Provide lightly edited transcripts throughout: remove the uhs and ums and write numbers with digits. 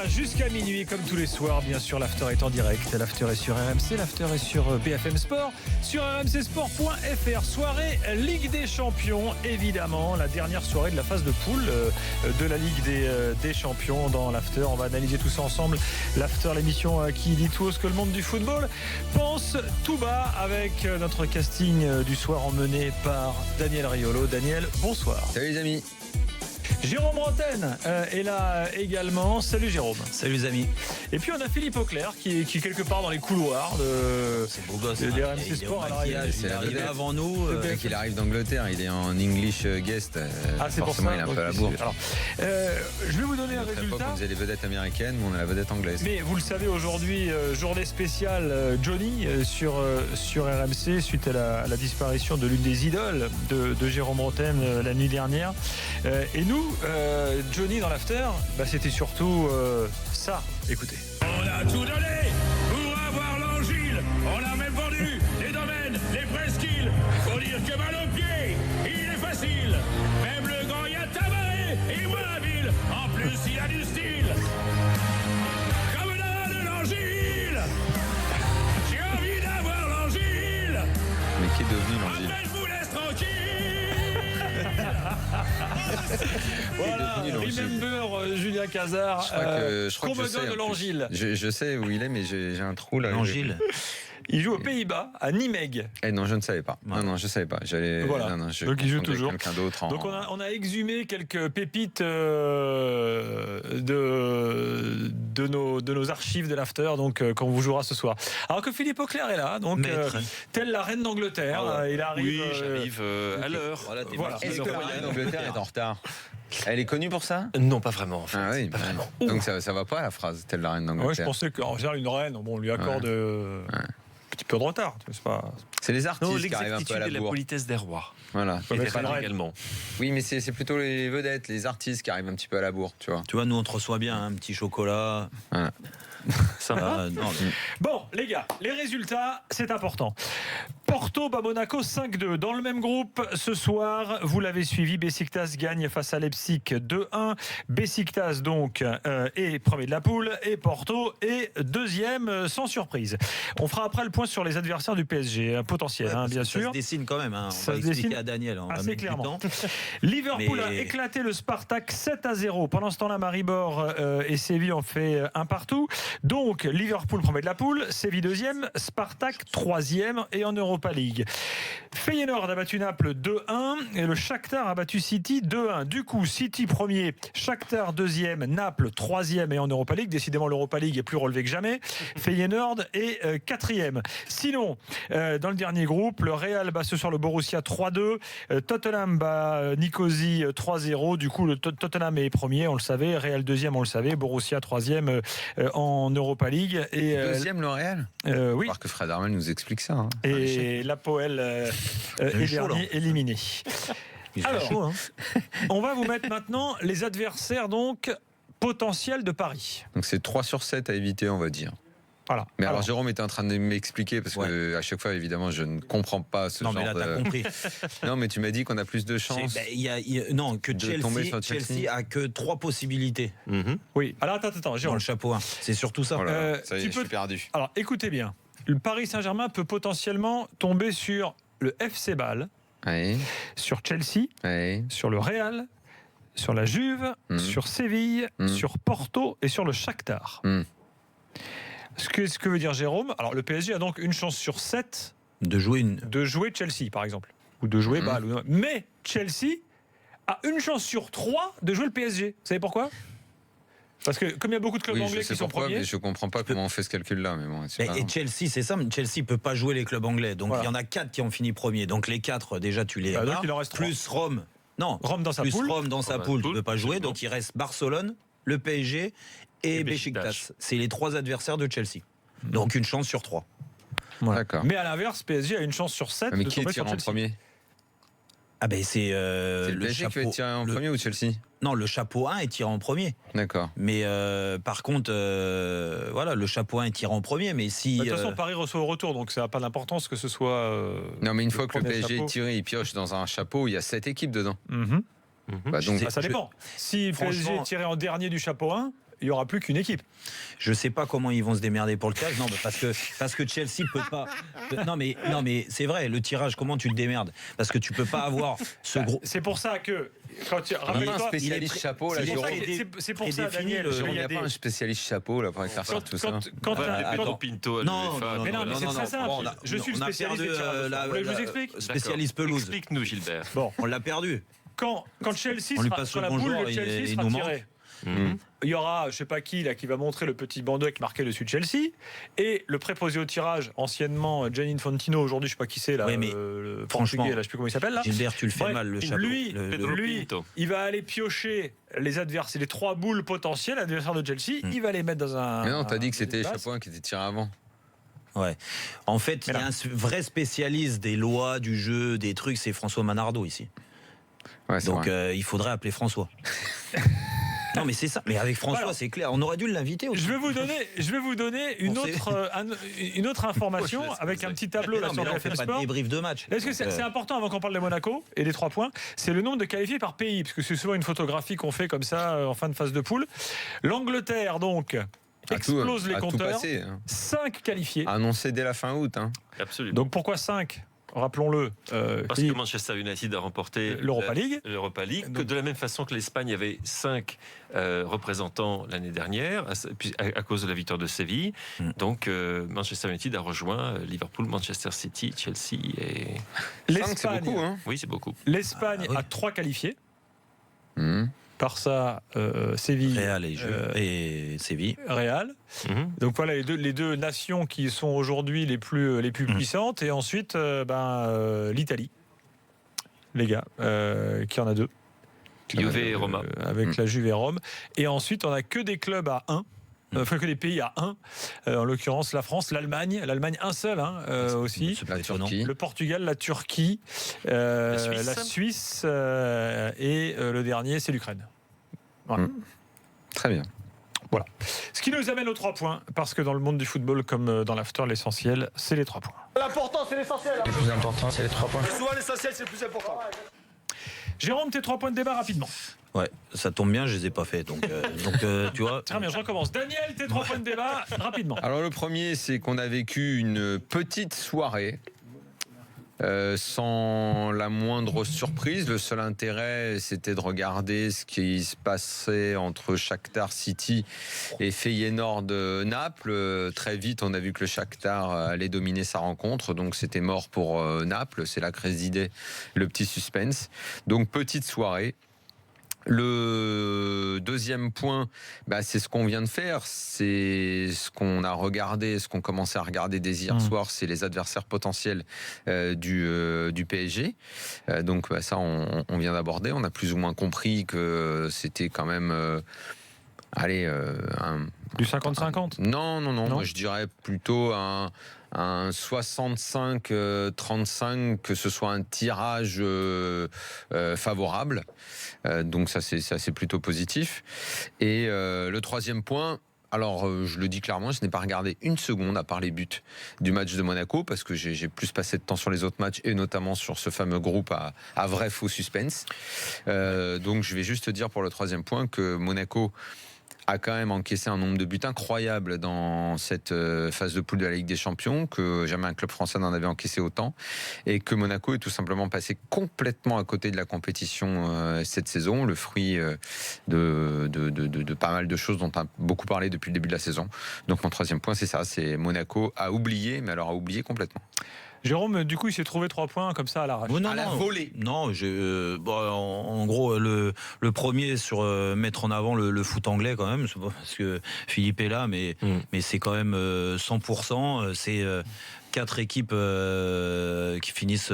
là jusqu'à minuit comme tous les soirs. Bien sûr, l'after est en direct. L'after est sur RMC, l'after est sur BFM Sport, sur rmcsport.fr. Soirée Ligue des Champions, évidemment. La dernière soirée de la phase de poule de la Ligue des Champions dans l'after. On va analyser tout ça ensemble. L'after, l'émission qui dit tout haut ce que le monde du football pense tout bas, avec notre casting du soir emmené par Daniel Riolo. Daniel, bonsoir. Salut les amis. Jérôme Bretagne est là également. Salut Jérôme. Salut les amis. Et puis on a Philippe Auclair qui est quelque part dans les couloirs de RMC Sport. C'est il est arrivé avant nous. Il arrive d'Angleterre, il est en English guest. C'est forcément, pour ça, il est un peu à la bourre. Alors, je vais vous donner un résultat. On faisait les vedettes américaines, mais on a la vedette anglaise. Mais vous le savez, aujourd'hui, journée spéciale Johnny sur RMC suite à la disparition de l'une des idoles de Jérôme Bretagne la nuit dernière. Et nous, Johnny dans l'after, c'était surtout ça. Écoutez. On a tout donné pour avoir l'Angile. On a même vendu les domaines, les presqu'îles. Faut dire que mal au pied, il est facile. Même le grand Yatabaré est moins habile. En plus, il a du style. Comme là de l'Angile. J'ai envie d'avoir l'Angile. Mais qui est devenu l'Angile? Après, je vous laisse tranquille. Voilà, remember Julien Cazard. Je crois que je sais, de l'Angile. Je sais où il est, mais j'ai un trou là. L'Angile. Il joue aux Pays-Bas, à Nimègue. Non, je ne savais pas. Ouais. Non, je savais pas. Voilà. Non, je donc il joue confondais toujours. Quelqu'un d'autre. Donc on a exhumé quelques pépites de nos archives de l'after. Donc quand on vous jouera ce soir. Alors que Philippe Auclair est là, donc telle la reine d'Angleterre, il arrive. Oui, j'arrive à l'heure. Voilà. Est-ce que la reine d'Angleterre est en retard? Elle est connue pour ça? Non, pas vraiment en fait. Ah oui, pas vraiment. Donc ça va pas la phrase telle la reine Ouais, je d'Angleterre. pensais qu'en général une reine, on lui accorde un petit peu de retard. C'est pas. C'est les artistes Non, qui arrivent un peu l'exactitude à et la la bourre. politesse des rois. Voilà. Ouais, Et mais des c'est reines vrai. également. Oui, mais c'est plutôt les vedettes, les artistes qui arrivent un petit peu à la bourre, tu vois. Tu vois, nous on te reçoit bien, un petit chocolat. Voilà. Ça va. Non, Bon, les gars, les résultats, c'est important. Porto bat Monaco 5-2. Dans le même groupe, ce soir, vous l'avez suivi, Beşiktaş gagne face à Leipzig 2-1. Beşiktaş donc est premier de la poule et Porto est deuxième sans surprise. On fera après le point sur les adversaires du PSG potentiel, bien ça sûr. se dessine quand même. On Ça va se expliquer dessine à Daniel. On va assez mettre du clairement. temps. Liverpool a Mais- éclaté le Spartak 7-0. Pendant ce temps-là, Maribor et Séville ont fait un partout. Donc, Liverpool premier de la poule, Séville deuxième, Spartak troisième et en Europa League. Feyenoord a battu Naples 2-1 et le Shakhtar a battu City 2-1. Du coup, City premier, Shakhtar deuxième, Naples troisième et en Europa League. Décidément, l'Europa League est plus relevée que jamais. Feyenoord est quatrième. Sinon, dans le dernier groupe, le Real bat ce soir le Borussia 3-2. Tottenham bat Nicosie 3-0. Du coup, le Tottenham est premier, on le savait. Real deuxième, on le savait. Borussia troisième en Europa League. Et, Deuxième, le Real. oui. Il va falloir que Fred Armel nous explique ça. Hein. Et l'Apoel est chaud, dernier, éliminé. Il fait Alors, chaud, hein. On va vous mettre maintenant les adversaires donc potentiels de Paris. Donc c'est 3 sur 7 à éviter, on va dire. Voilà. Mais alors Jérôme était en train de m'expliquer, parce Ouais. que à chaque fois, évidemment, je ne comprends pas ce Non, genre mais là, t'as de... compris. Non, mais tu m'as dit qu'on a plus de chances. Non, que de tomber Chelsea, sur Chelsea. Chelsea a que 3 possibilités Oui. Alors attends, dans Jérôme. le chapeau 1. C'est surtout ça. Voilà, ça y est, tu je suis peux- perdu. Alors écoutez bien. Le Paris Saint-Germain peut potentiellement tomber sur le FC Bâle, Oui, sur Chelsea, oui. sur le Real, sur la Juve, sur Séville, sur Porto et sur le Shakhtar. Ce que veut dire Jérôme, alors le PSG a donc une chance sur 7 De jouer une. de jouer Chelsea, par exemple, ou de jouer Bâle. Mais Chelsea a une chance sur 3 de jouer le PSG. Vous savez pourquoi? Parce que comme il y a beaucoup de clubs Oui, je anglais sais qui sont pourquoi, premiers, mais je comprends pas comment on fait ce calcul-là. Mais bon, c'est pas Et grave. Chelsea, c'est ça. Chelsea peut pas jouer les clubs anglais. Donc Voilà. il y en a 4 qui ont fini premier. Donc les 4, déjà, tu les Bah, donc, barres. il en reste Plus Rome. Non, Rome dans sa plus poule. Rome dans sa poule, tu peux pas jouer. Donc il reste Barcelone, le PSG et Beşiktaş. C'est les 3 adversaires de Chelsea. Donc une chance sur 3. Voilà. D'accord. Mais à l'inverse, PSG a une chance sur 7 Mais de qui est tomber sur tiré en Chelsea. premier? Ah ben c'est C'est le PSG qui va être tiré en premier ou Chelsea? Non, le chapeau 1 est tiré en premier. D'accord. Mais par contre, voilà, le chapeau 1 est tiré en premier. Mais si. Bah, de toute façon, Paris reçoit au retour, donc ça n'a pas d'importance que ce soit. Non, mais une fois que le premier PSG chapeau. est tiré, il pioche dans un chapeau, il y a 7 équipes dedans. Mhm. Bah, donc, Ah, ça dépend. Si le PSG Franchement- est tiré en dernier du chapeau 1, il n'y aura plus qu'une équipe. Je sais pas comment ils vont se démerder pour le tirage. Non, parce que Chelsea peut pas. Non mais c'est vrai. Le tirage, comment tu te démerdes? Parce que tu peux pas avoir ce gros. C'est pour ça que quand tu On n'a rappelle-toi, pas un spécialiste chapeau là, il est Jérôme. prêt. c'est pour Et ça, défini, Daniel. le- il Il y n'y a a des- pas un spécialiste chapeau là pour faire ça tout ça. quand Ouais, t'as- Pedro quand- Pinto à Non, l'UEFA. non, mais non, mais c'est très simple. Bon, Je suis le on a spécialiste perdu, des tirages au sort. Vous voulez que je vous explique spécialiste pelouse. Explique-nous, Gilbert. Bon, On l'a perdu. quand Chelsea On lui sera, passe quand le la boule bonjour de et Chelsea il sera nous tirée, Mhm. il y aura, je sais pas qui là, qui va montrer le petit bandeau avec marqué dessus Chelsea, et le préposé au tirage, anciennement Gianni Infantino, aujourd'hui je sais pas qui c'est là, Oui, mais le franchement, portugais, là, je sais plus comment il s'appelle là. Gilbert, tu le fais Bref, mal le chapeau. lui, Pedro lui, Pinto. il va aller piocher les adversaires, les 3 boules potentielles adversaires de Chelsea, il va les mettre dans un. Mais non, t'as dit que c'était un- Chapeau qui était tiré avant. Ouais. En fait, il y Mais a un vrai spécialiste des lois, du jeu, des trucs, c'est François Manardo ici. Ouais, c'est Donc vrai. il faudrait appeler François. Non mais c'est ça. Mais avec François, Alors, c'est clair. On aurait dû l'inviter aussi. Je vais vous donner une On sait- autre information Je laisse avec vous un aider. petit tableau Mais là non, sur mais là, on BFM fait pas de Sport. débrief de match. Est-ce que Donc, c'est important avant qu'on parle de Monaco et des 3 points? C'est le nombre de qualifiés par pays, parce que c'est souvent une photographie qu'on fait comme ça en fin de phase de poule. L'Angleterre donc explose les à tout compteurs. passer, hein. 5 qualifiés. Annoncé dès la fin août. Hein. Absolument. Donc pourquoi 5? Rappelons-le. Parce que Manchester United a remporté L'Europa League. L'Europa League, que Donc- de la même façon que l'Espagne avait 5 représentants l'année dernière, à cause de la victoire de Séville. Donc Manchester United a rejoint Liverpool, Manchester City, Chelsea et... 5, c'est l'Espagne, beaucoup. Hein. Oui, c'est beaucoup. l'Espagne Ah, oui. a 3 qualifiés. Mhm. Par ça, Séville, Real et Séville. Real. Mhm. Donc voilà les deux nations qui sont aujourd'hui les plus puissantes. Et ensuite, l'Italie, les gars, qui en a 2. Juve et Roma. Avec la Juve et Rome. Et ensuite, on n'a que des clubs à 1. Enfin, que des pays à 1. En l'occurrence, la France, l'Allemagne. L'Allemagne, un seul aussi. C'est pas La étonnant. Turquie. Le Portugal, la Turquie, la Suisse et le dernier, c'est l'Ukraine. Voilà. Très bien. Ce qui nous amène aux 3 points, parce que dans le monde du football, comme dans l'after, l'essentiel, c'est les 3 points. L'important, c'est l'essentiel. Le plus important, c'est les 3 points. Souvent, l'essentiel, c'est le plus important. Jérôme, tes 3 points de débat rapidement. Ouais, ça tombe bien, je les ai pas fait. Donc tu vois. Très bien, je recommence. Daniel, tes 3 points de débat rapidement. Alors le premier, c'est qu'on a vécu une petite soirée sans la moindre surprise. Le seul intérêt, c'était de regarder ce qui se passait entre Shakhtar City et Feyenoord de Naples. Très vite, on a vu que le Shakhtar allait dominer sa rencontre, donc c'était mort pour Naples. C'est là que résidait le petit suspense. Donc petite soirée. Le deuxième point, c'est ce qu'on vient de faire, c'est ce qu'on a regardé, ce qu'on commençait à regarder dès hier soir, c'est les adversaires potentiels du PSG. Donc ça, on vient d'aborder. On a plus ou moins compris que c'était quand même, Du 50-50. non, moi je dirais plutôt un 65-35, que ce soit un tirage favorable. Donc ça c'est plutôt positif. Et le troisième point, alors je le dis clairement, je n'ai pas regardé une seconde à part les buts du match de Monaco, parce que j'ai plus passé de temps sur les autres matchs et notamment sur ce fameux groupe à vrai faux suspense. Donc je vais juste te dire pour le troisième point que Monaco a quand même encaissé un nombre de buts incroyable dans cette phase de poule de la Ligue des Champions, que jamais un club français n'en avait encaissé autant, et que Monaco est tout simplement passé complètement à côté de la compétition cette saison, le fruit de pas mal de choses dont on a beaucoup parlé depuis le début de la saison. Donc mon troisième point, c'est ça, c'est Monaco a oublié, mais alors a oublié complètement. Jérôme, du coup, il s'est trouvé 3 points comme ça à l'arrache. Non, À la volée. Non, en gros, le premier sur mettre en avant le foot anglais quand même, c'est pas parce que Philippe est là, mais c'est quand même 100%. C'est 4 équipes qui finissent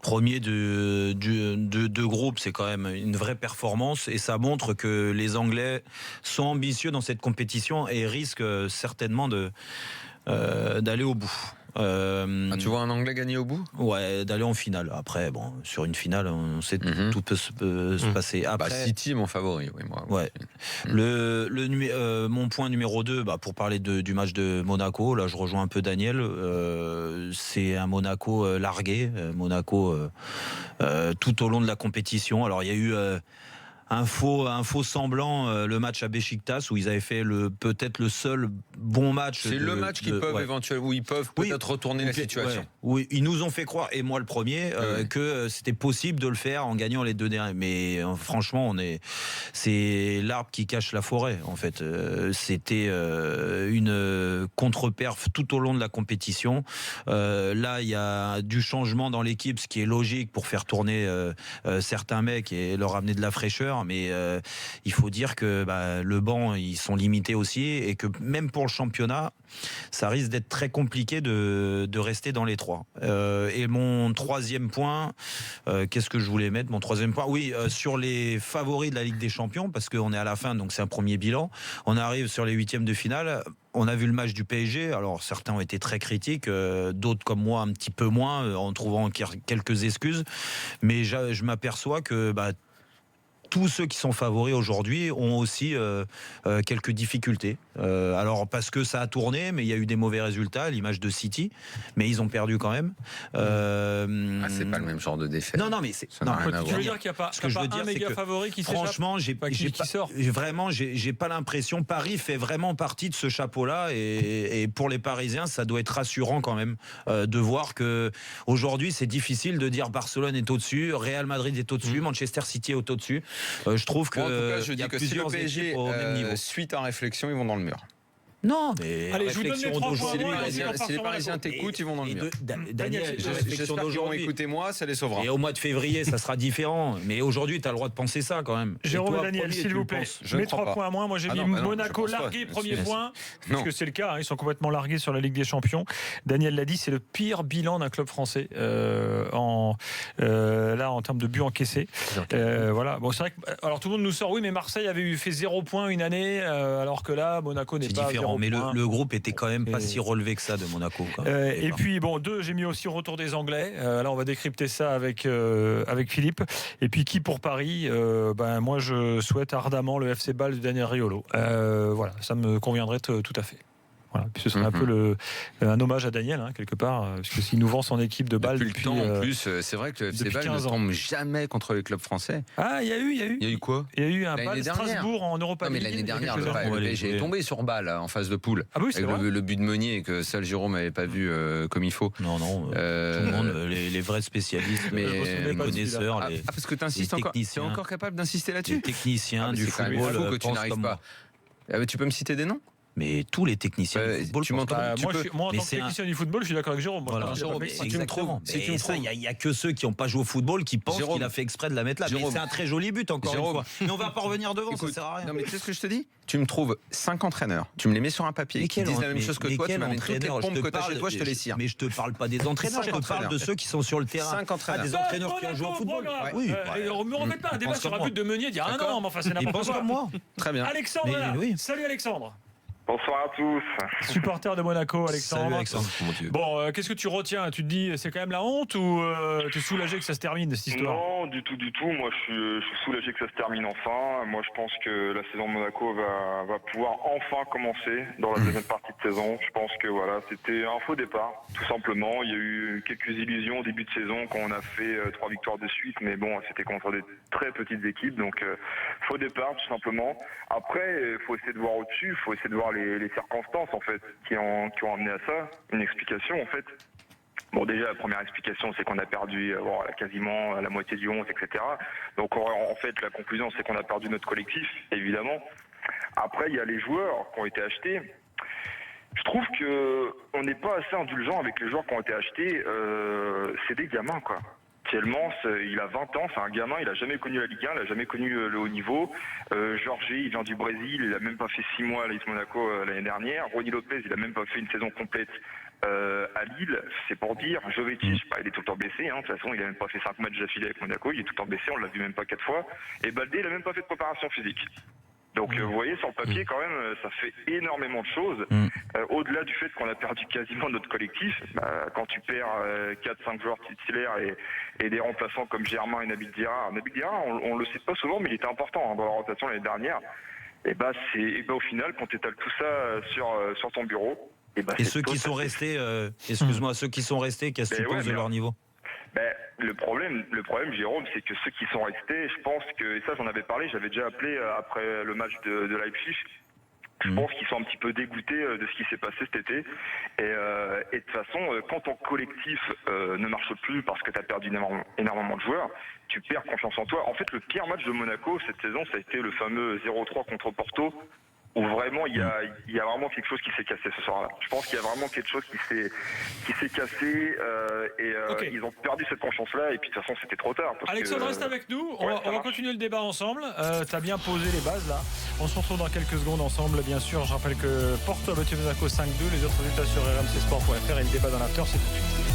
premier de groupe, c'est quand même une vraie performance et ça montre que les Anglais sont ambitieux dans cette compétition et risquent certainement d'aller au bout. Tu vois un Anglais gagner au bout ? Ouais, d'aller en finale. Après, bon, sur une finale, on sait que tout peut se passer. Après, City est mon favori, oui, moi. ouais. Mon point numéro 2, pour parler du match de Monaco, là je rejoins un peu Daniel, c'est un Monaco largué, Monaco tout au long de la compétition. Alors il y a eu un faux semblant le match à Beşiktaş où ils avaient fait peut-être le seul bon match. C'est le match qu'ils peuvent éventuellement, où ils peuvent peut-être retourner la situation. Ouais. Oui, ils nous ont fait croire, et moi le premier, que c'était possible de le faire en gagnant les 2 derniers. Mais franchement, c'est l'arbre qui cache la forêt. En fait, c'était une contre-perf tout au long de la compétition. Là, il y a du changement dans l'équipe, ce qui est logique pour faire tourner certains mecs et leur amener de la fraîcheur. Mais il faut dire que le banc, ils sont limités aussi, et que même pour le championnat, ça risque d'être très compliqué de rester dans les 3. Et mon troisième point, qu'est-ce que je voulais mettre? Mon troisième point, oui, sur les favoris de la Ligue des Champions, parce qu'on est à la fin, donc c'est un premier bilan. On arrive sur les 8e de finale. On a vu le match du PSG. Alors certains ont été très critiques, d'autres comme moi un petit peu moins, en trouvant quelques excuses. Mais je m'aperçois que tous ceux qui sont favoris aujourd'hui ont aussi quelques difficultés. Alors parce que ça a tourné, mais il y a eu des mauvais résultats, à l'image de City, mais ils ont perdu quand même. C'est pas le même genre de défaite. Non, mais c'est. Non, tu veux dire qu'il n'y a pas, un méga favori qui s'échappe? Franchement, j'ai pas l'impression. Paris fait vraiment partie de ce chapeau-là, et pour les Parisiens, ça doit être rassurant quand même de voir que aujourd'hui, c'est difficile de dire Barcelone est au-dessus, Real Madrid est au-dessus, Manchester City est au-dessus. Je trouve que en tout cas, je dis que si le PSG suite à réflexion, ils vont dans le mur. Non, mais allez, je vous donne les 3 points. Si les Parisiens t'écoutent, ils vont dans le mur. Daniel, j'espère qu'ils vont écouter moi, ça les sauvera. Et au mois de février, ça sera différent. Mais aujourd'hui, tu as le droit de penser ça quand même. Jérôme et Daniel, s'il vous plaît, mes 3 points à moins. Moi, j'ai mis Monaco largué, premier point, puisque c'est le cas. Ils sont complètement largués sur la Ligue des Champions. Daniel l'a dit, c'est le pire bilan d'un club français en termes de buts encaissés. Voilà. Bon, c'est vrai que alors tout le monde nous sort, oui, mais Marseille avait fait 0 points une année, alors que là, Monaco n'est pas différent. Mais le groupe était quand même pas si relevé que ça de Monaco. Et puis, 2, j'ai mis aussi retour des Anglais. Là, on va décrypter ça avec Philippe. Et puis, qui pour Paris? Moi, je souhaite ardemment le FC Bâle de Daniel Riolo. Voilà, ça me conviendrait tout à fait. Voilà, puis ce serait un peu un hommage à Daniel, quelque part, parce que s'il nous vend son équipe de Bâle depuis le temps, en plus, c'est vrai que le FC Bâle ne tombe jamais contre les clubs français. Ah, il y a eu. Il y a eu quoi? Il y a eu un Bâle Strasbourg en Europa League. Mais l'année dernière, le PSG est tombé sur Bâle en phase de poule. Ah oui, c'est vrai. Le but de Meunier que ça, le Jérôme n'avait pas vu comme il faut. Non, tout le monde, les vrais spécialistes, les connaisseurs, parce que tu insistes encore. Tu es encore capable d'insister là-dessus? Les techniciens du football. Il faut que tu n'arrives pas. Tu peux me citer des noms? Mais tous les techniciens du football. Tu m'entends? Moi, en tant que technicien du football, je suis d'accord avec Jérôme. Exactement. Il n'y a que ceux qui n'ont pas joué au football qui pensent qu'il a fait exprès de la mettre là. Mais c'est un très joli but, encore une fois. Mais on va pas revenir devant, ça sert à rien. Non, mais tu sais ce que je te dis? Tu me trouves 5 entraîneurs, tu me les mets sur un papier, qui disent la même chose que toi, tu m'amènes toutes les pompes que tu as chez toi, je te les cire. Mais je te parle pas des entraîneurs, je te parle de ceux qui sont sur le terrain. 5 entraîneurs. Des entraîneurs qui ont joué au football. Oui. On ne me refait pas un débat sur un but de Meunier d'il y a un an, mais enfin, c'est n'importe quoi. Moi. Très bien. Alexandre, salut Alexandre. Bonsoir à tous. Supporter de Monaco, Alexandre. Salut Alexandre. Bon, qu'est-ce que tu retiens? Tu te dis, c'est quand même la honte, ou tu es soulagé que ça se termine, cette histoire? Non, du tout. Moi, je suis soulagé que ça se termine enfin. Moi, je pense que la saison de Monaco va pouvoir enfin commencer dans la deuxième partie de saison. Je pense que voilà, c'était un faux départ, tout simplement. Il y a eu quelques illusions au début de saison quand on a fait 3 victoires de suite, mais bon, c'était contre des très petites équipes, donc faux départ, tout simplement. Après, il faut essayer de voir au-dessus, il faut essayer de voir les circonstances en fait qui ont amené à ça, une explication en fait. Bon, déjà la première explication c'est qu'on a perdu quasiment la moitié du 11, etc. Donc en fait la conclusion c'est qu'on a perdu notre collectif, évidemment. Après il y a les joueurs qui ont été achetés. Je trouve qu'on n'est pas assez indulgent avec les joueurs qui ont été achetés, c'est des gamins quoi. Actuellement, il a 20 ans, c'est un gamin, il a jamais connu la Ligue 1, il a jamais connu le haut niveau. Jorge, il vient du Brésil, il a même pas fait 6 mois à l'AS Monaco l'année dernière. Ronny Lopez, il a même pas fait une saison complète à Lille, c'est pour dire. Jovetic, il est tout le temps blessé, de toute façon, il a même pas fait 5 matchs d'affilée avec Monaco, il est tout le temps blessé, on l'a vu même pas 4 fois. Et Baldé, il a même pas fait de préparation physique. Donc vous voyez, sur le papier quand même, ça fait énormément de choses. Au-delà du fait qu'on a perdu quasiment notre collectif, quand tu perds 4-5 joueurs titulaires et des remplaçants comme Germain et Nabil Diarra. Nabil Diarra, on le sait pas souvent, mais il était important dans la rotation l'année dernière. Et au final, quand tu étales tout ça sur ton bureau... Et ceux qui sont restés, excuse-moi, ceux qui sont restés, qu'est-ce que tu penses de leur niveau? le problème, Jérôme, c'est que ceux qui sont restés, je pense que, et ça j'en avais parlé, j'avais déjà appelé après le match de Leipzig. Je pense qu'ils sont un petit peu dégoûtés de ce qui s'est passé cet été. Et de toute façon, quand ton collectif ne marche plus parce que tu as perdu énormément de joueurs, tu perds confiance en toi. En fait, le pire match de Monaco cette saison, ça a été le fameux 0-3 contre Porto, où vraiment il y a vraiment quelque chose qui s'est cassé ce soir-là. Je pense qu'il y a vraiment quelque chose qui s'est cassé Ok. ils ont perdu cette confiance-là et puis de toute façon c'était trop tard. Alexandre, reste avec nous. On Ouais, va ça marche. continuer le débat ensemble. Tu as bien posé les bases là. On se retrouve dans quelques secondes ensemble, bien sûr. Je rappelle que Porto a battu Monaco 5-2. Les autres résultats sur rmcsport.fr et le débat dans l'after, c'est tout de suite.